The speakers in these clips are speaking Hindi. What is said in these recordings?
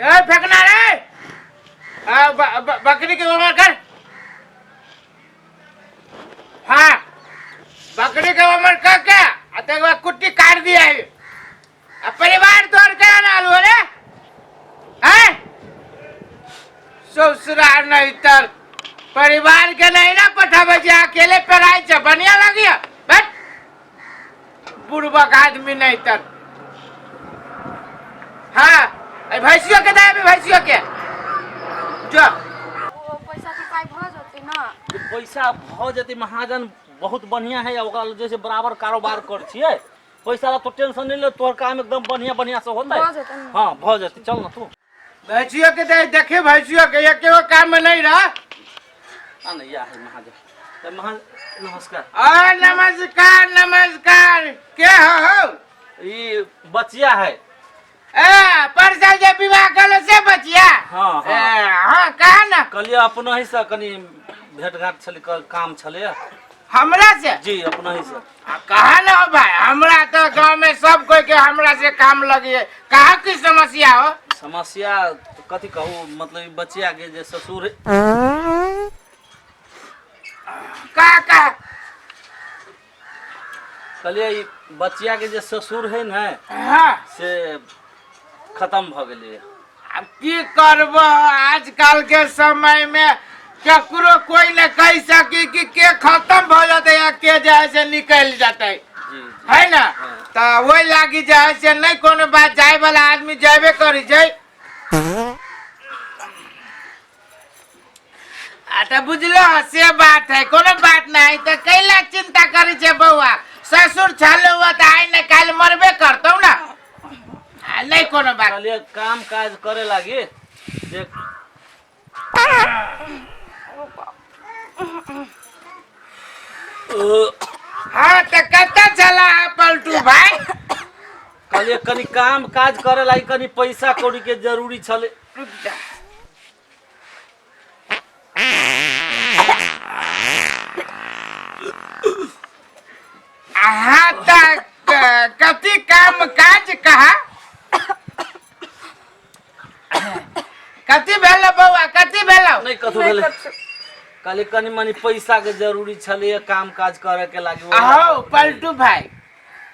फेंकना रे बकरी के उम्र कर। हाँ बकरी के उम्र कर क्या तेरे कुट्टी काट दिया है। अब परिवार तोड़ के ना लो रे ससुराल नहीं तर परिवार के नहीं ना पठा बजे अकेले पेराई च बढ़िया लगी बट बुढ़बक आदमी नहीं तर। हाँ भैंसियों के दे भैंसियों के जो पैसा के पाई भ जते ना पैसा भ जते महाजन बहुत बढ़िया है ओकरा जैसे बराबर कारोबार कर छिए पैसा तो टेंशन नहीं ले तोहर काम एकदम बढ़िया बढ़िया से होता है। हां भ जते चल ना तू भैंसियों के दे देखे भैंसियों के एक एगो काम में नहीं रहा नहीं या है महाजन महाजन नमस्कार। नमस्कार नमस्कार के हो ये बचिया है परसा जे विवाह कल से बचिया। हां हां कहा ना कल अपना ही से कनी भेंट घाट छले काम छले हमरा से जी अपना ही से कहा ना हो भाई हमरा तो गांव में सब कोई के हमरा से काम लगी है कहा की समस्या हो। समस्या कथी कहूँ मतलब बचिया के जे ससुर का कहलिए बचिया के जे ससुर है ना हाँ से खत्म भ गेले। अब की करब आजकल के समय में केकरो कोई न कह सकी कि के खत्म भ जाते या के जाए से निकल जाते है ना तो वही लागी जाए से नहीं कोनो बात जाए वाला आदमी जाबे करी जाए। तो बुझलो से बात है कोनो बात नहीं तो कैला चिंता करी छे बउआ ससुर छलो हुआ तो आई न काल मरबे करतो ना नहीं कोनो बात। कहलिए काम काज करे लागी जे हाँ तो कत्ता चला है पलटू भाई कहलिए कनी काम काज करे लागी कनी पैसा कौड़ी के जरूरी छले। हाँ कति काम काज कहा कति भेलो बउआ कति भेलो नहीं कथु भेले कहलिए कनी मनी पैसा के जरूरी छले काम काज करे के लागी। आओ पलटू भाई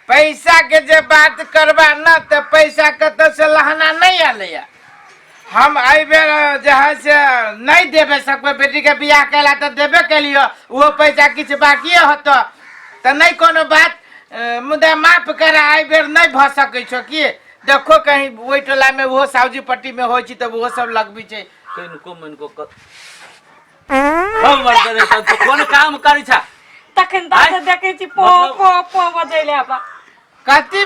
पैसा के जे बात करबा ना तो पैसा कत से लहना नहीं आले हम आई बेर जहाँ से नहीं देवे सकबे बेटी के बियाह कैला तो देवे के लिए वो पैसा किछ बाकी होतो तो नहीं कोनो बात मुदा माफ करा आई बेर नहीं भ सकै छो कि देखो कहीं वही टोला में वो सावजी पट्टी में होई छी तो वो सब लगबी छे किनको मनको हम मर करे तो कोन काम करी छा तखन दादा देखे छी पो पो पो बजैले आपा कति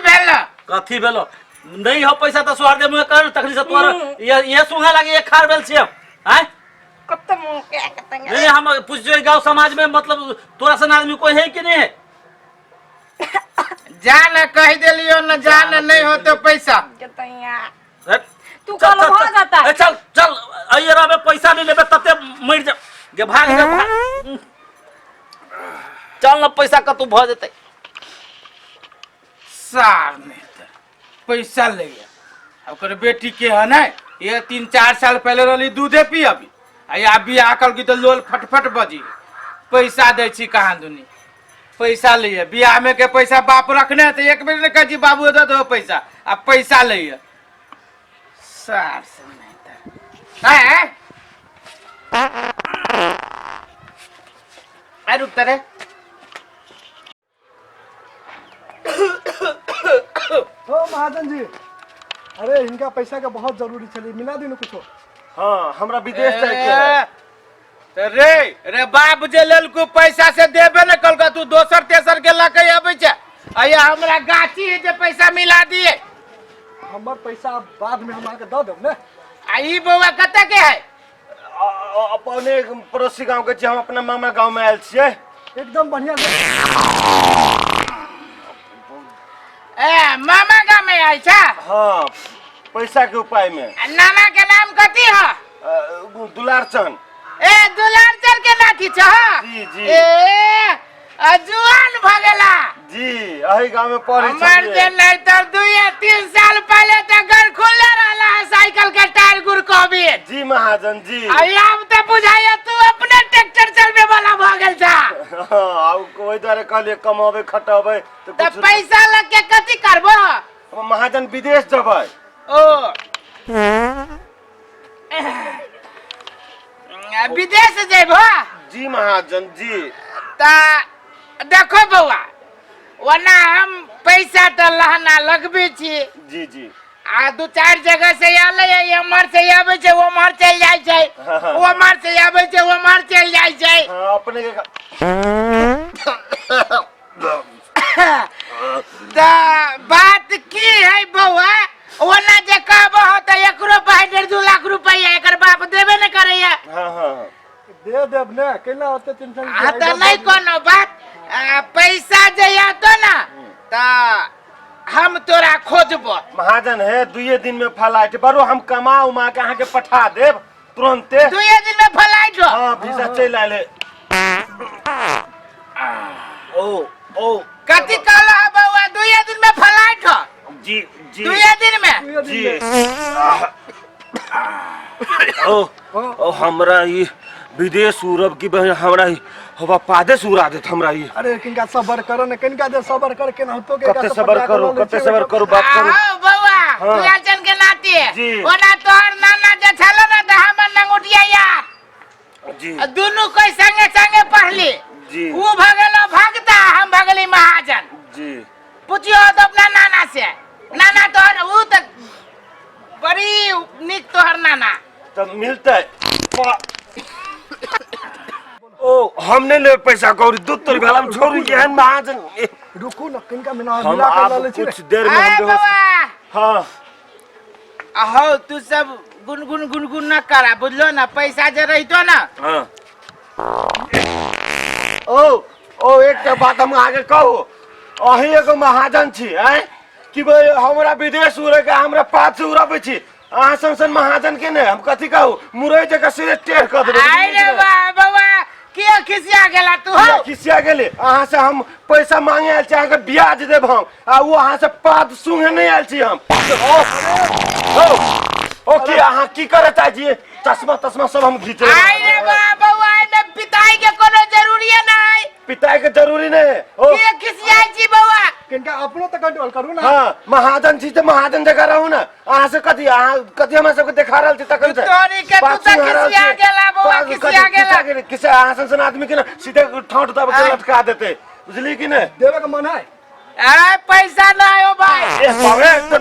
भेलो नहीं हो पैसा तो सुहार दे मुए कर तखनी से तोर ये सुंगा लागे एक खार बेल छियम हैं कत्ते मु के कतंगा नहीं हम पूछो गांव समाज में मतलब तोरा सन आदमी कोई है कि नहीं है जान कह देलियो न जान नहीं हो तो पैसा कतैया तू कल भ जाता है चल चल अइरा में पैसा नहीं लेबे तते मर जा के भाग जा चल न पैसा कतु भ जते सार नहीं तो पैसा ले गया ओकर बेटी के है ना ये 3-4 साल पहले रही दूधे पी अभी अभी आकल की तो लोल फटफट बजी पैसा दे छी कहाँ दुनी पैसा लिए बियाह में के पैसा बाप रखने तो एक बेर ने कह जी बाबू दे दो पैसा अब पैसा लिए सार से नहीं तो रुक तरे हो महाजन जी अरे इनका पैसा का बहुत जरूरी चली मिला दी कुछ। हाँ हमरा विदेश जाए के रे बाप जे ललकू पैसा से देबे न कल तू दोसर तेसर के लके आबै छ आया हमरा गाछी है जे पैसा मिला दिए हमर पैसा बाद में हमरा के द देब ने आई बउआ कत के है अपने पड़ोसी गांव के हम अपना मामा गांव में आयल छिए एकदम बढ़िया से मामा गांव में आइ छ। हाँ पैसा के उपाय में नाना के नाम कथी है दुलारचंद दुलारचंद के नाती छ जी जी जुआन भ गेला जी अही गांव में पढ़ी हमर जे नहीं तर 2-3 साल पहले तक घर खुले रहला साइकिल के टायर महाजन जी। अब तो बुझाइए तू अपने ट्रैक्टर चलबे वाला भ गेल छा। आउ कोई दरे कहलिए कमावे खटावे तो त कुछ पैसा लग के कथि करबो? हम महाजन विदेश जबै। ओ विदेश जेबो? जी महाजन जी। ता देखो बउआ, वरना हम पैसा तो लहना लगबे छी। जी जी। आ दू चार जगह से आले एमहर से आबै छै ओमहर चल जाय छै, ओमहर से आबै छै ओमहर चल जाय छै। हाँ अपने के त बात की है बउआ, ओना जे कहबो त एकरो पाइ 1.5 लाख रुपया एकर बाप देबे न करैया। हाँ हाँ दे देब ने, केला होते टेंशन। आ त नहीं कोनो बात, पैसा जे आतो ना त हम तोरा खोजबो। महाजन है 2 दिन में फ्लाइट बरो हम कमा उमा के अहाँ के पठा देब तुरंते। 2 दिन में फ्लाइट हो? हाँ वीजा चल आले। ओ ओ कथि कहला बउआ, 2 दिन में फ्लाइट हो? जी जी 2 दिन में? जी। ओ हमरा ई विदेश उड़ब की बहन हमरा ई हवा पादेश उड़ा देत हमरा ई। अरे किनका सबर करो ने, किनका दे सबर कर के न तो के कते सबर करू बात करू। आओ बउआ, हाँ। दुलाचन के नाते जी। ओना तोहर नाना जे छलो ना त हमर नंगुटिया यार जी दुनु कोई संगे संगे पढ़ली। जी। ऊ भगलो भगता, हम भगली महाजन। जी पूछियो तो अपना नाना से, नाना तोहर ऊ त बड़ी निक तोहर नाना। तब मिलते ओ हमने ले पैसा कौड़ी दूध तोरी वाला में छोड़ू ये महाजन। रुको न, किनका मिला हम मिला के आप ले छी। कुछ देर में अरे हम बेहोश। बउआ, हाँ अहो तू सब गुनगुन न करा, बुझलो ना? पैसा जे रहितो ना हाँ। ओ एक बात हम आगे कहू, अही एगो महाजन छी हैं कि भाई हमरा विदेश उड़े के हमरा पास से उड़ाबे छी। अहाँ संसन महाजन के ने हम कथी कहू, मुरई जगह से टेढ़ कर देबे। अरे वाह बउआ, के खिसिया गेला तू हो? खिसिया गेले अहाँ से हम पैसा मांगे आयल छी, अहाँ के ब्याज देब हम, आ वो अहाँ से पाद सुंघे नहीं आयल छी हम। ओ की अहाँ की करे चाहिए? चश्मा तश्मा सब हम घीचे। अरे वाह बउआ, एमे पिताई के कोनो जरूरी नहीं। पिताई के जरूरी नहीं। ओ के खिसिया छी बउआ? किनका अपनो त कंट्रोल करू ना। हाँ महाजन छी तो महाजन जगह रहू ना। अहाँ से कथी हमरा सबके देखा रहल छी तखन से तोरी के तू त खिसिया गेला बउआ, खिसिया गेला। किसे अहाँ संसन आदमी के ना सीधे ठाट दब के लटका देते, बुझली कि नहीं? देवे का मन है? अरे पैसा ना हो भाई। ए बाबे तो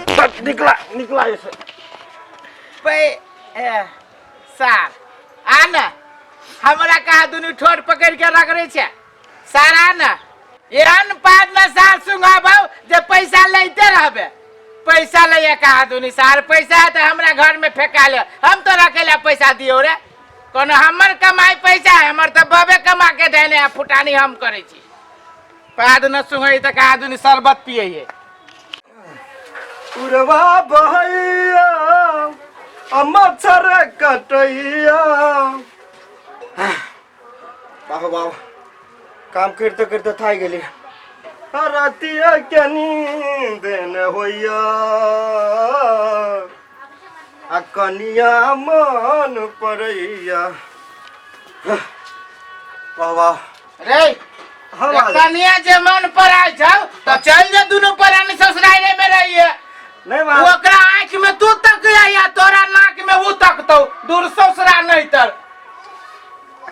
निकला ऐसे। सार आ न, हमरा कहा दुनू ठोर पकड़ के रगड़े छे सारा न। एहन पाद न सार सुंगाबो जे पैसा लेते रहबे। पैसा ले कहा दुनी सार, पैसा है तो हमरा घर में फेंका ले, हम तो रखेला पैसा दियो रे। कोनो हमर कमाई पैसा है, हमर तो बबे कमा के देने फुटानी हम करे छी। पाद न सुंगई त कहा दुनी शरबत पिए। उड़वा बहैया मच्छर कटैया। बाबा काम करते करते थाई गेली, रातिया के नींद न होइया, आ कनिया मन पड़ैया। बाबा रे कनिया जे मन पर आइ जाओ तो चल जा दुनू परानी ससुराल में रहिए। नहीं ओकरा आँख में तू तक या तोरा नाक में वो तकतो, दूर ससुरा नहीं तर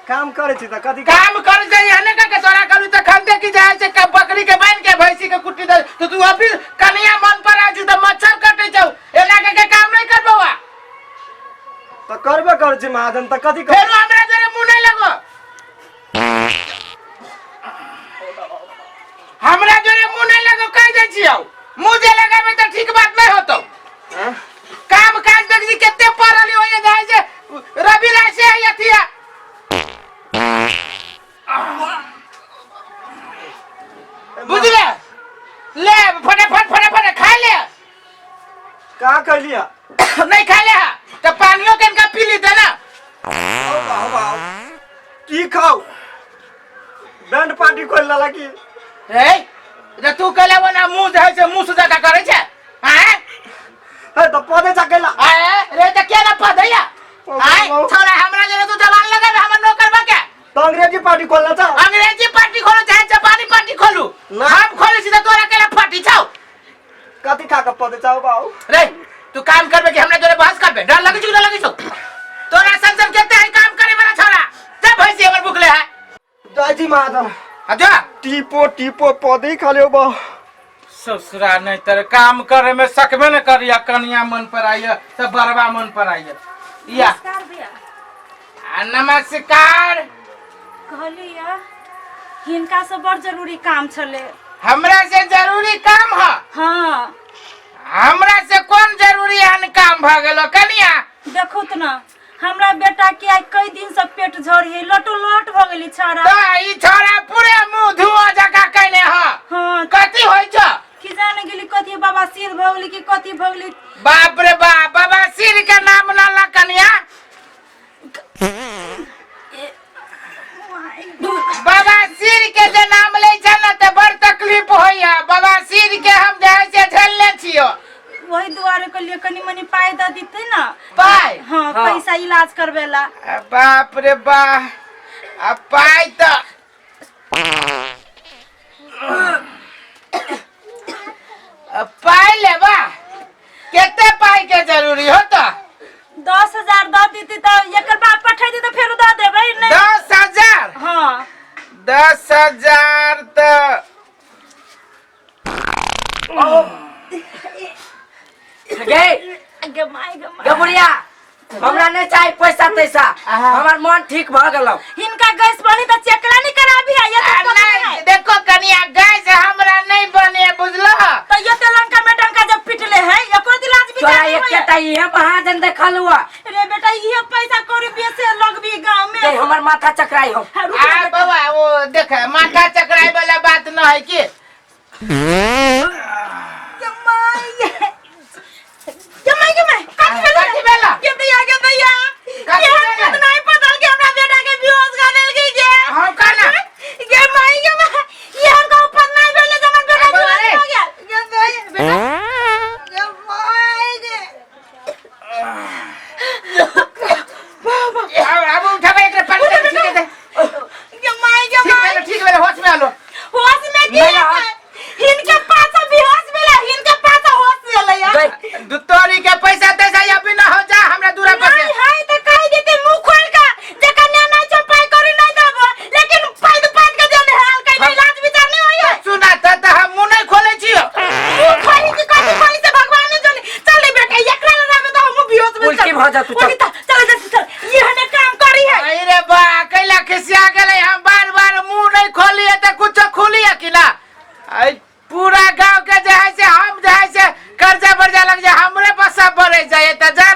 काम करे छी त कथी काम कर जाइए हने का तोरा करू त खंदे की जाए से बकरी के बांध के भैंसी के कुट्टी दे तो तू अभी कनिया मन पर आ त मच्छर कटे जाऊ, एना के काम नहीं कर बउआ। त करबे कर छी महाजन, त कथी फेर हमरा जरे मुंह नहीं लगो, हमरा जरे मुंह नहीं लगो कह दे छियो। मुंह जे लगाबे त ठीक बात नहीं होतो। काम काज देखी केते पड़ली होय जाय जे रवि राय से यथिया बुझले ले फटाफट खा ले। का कर लिया? नहीं खा ले तो पानियो कनका पी ली ना। की खाओ? बैंड पार्टी खोल ला की? रे जे तू कहले वो ना मुंह है से मुंह से ज्यादा करे छे। हैं ए तो पौधे चकेला। आए रे त के ना पदैया। आए छोरा पार्टी खोलना चाहो अंग्रेजी पार्टी खोलो चाहे जापानी पार्टी खोलू ना। हम खोले सीधा तोरा केला फाटी छाओ कति खा के पदे चाहो बाऊ रे तू काम करबे कि हमने तोरे बहस करबे डर लगे छी ना लगे छौ तोरा संसन केते है काम करे वाला छोरा जब भैंसी हमर भूखले है दादी महाजन आजा टीपो पदे खाले हो बाऊ ससुरा नहीं तेरे काम करे में सकबे न करिया कनिया मन पर आइया सब बरवा मन पर आइया या नमस्कार भैया नमस्कार कहलिया हिनका से बड़ जरूरी काम छले हमरा से जरूरी काम है हाँ हमरा से कौन जरूरी है काम भ गेलो कनिया देखो त ना हमरा बेटा के आई कई दिन से पेट झड़ी लटो लट भ गेली छारा तो ई छोरा पूरे मुंह धुआ जका कइने ह हाँ कथि होय छ कि जाने गेली कथी बाबा सिर भगली कि कथी भगली बाप रे बाप बाबा सिर के नाम ना ला कनिया बाबा सिर के जे नाम ले छ न त बड़ तकलीफ होइया बाबा सिर के हम जे से झेलने छियो वही दुआरे के लिए कनी मनी पाई द दीते ना पाई हाँ पैसा इलाज करवेला बाप रे बा आ पाई त पाई लेबा केते पाई के जरूरी हो तो 10,000 द दीती तो एकर बाप पठाई दी तो फेर द देबै नहीं 10,000 हाँ 10,000 तो गे माय गबुरिया हमरा नहीं चाहिए पैसा तैसा हमार मन ठीक भ गेलौ हिनका गैस बनी त चेकड़ा नहीं कराबी है ये तो नहीं देखो कनिया गैस हमरा नहीं बने बुझलो तो ये तो लंका में डंका जब पिटले है एको दिलाज भी तोरा एकेटा इहे महाजन देखल हुआ रे बेटा ये पैसा कौड़ी बेसे लगबी गांव में ते हमर माथा चकराई हो आ बाबा वो देख माथा चकराई वाला बात न है कि जमाई कथि भेला के भैया कथि ये भेला? तो नहीं पता कि हमरा बेटा के बेहोश कर देल की जे हम कहना ये माई ये हमका ऊपर नहीं भेले जमन बेटा बेहोश हो गया ये बेटा ये माई गे अब उठावे एक पानी दे ठीक है ये माई ठीक भेला होश में आलो होश में की हिनके पास बेहोश भेला हिनके पास होश भेला यार दुतोरी के पैसा तैसा अभी न हो जा हमरा दूरा पर नहीं है तो कह देते मुंह खोल का जका ना चपाई करी नहीं देबो लेकिन पाद के देने हाल कहीं इलाज विचार नहीं होई है सुना त हम मुंह नहीं खोले छियो मुंह खोली की कथी खोली से भगवान ने चले बेटा एकरा लगा में तो हम बेहोश में उल्टी भ जा तू चल चल ये हने काम करी है अरे बा कैला खिसिया गेले हम बार मुंह नहीं खोली है त कुछ खोली है कि ना आई पूरा गांव के जे है से हम जे है से कर्जा बर्जा लग जाए हमरे पर सब बढ़े जाए त जा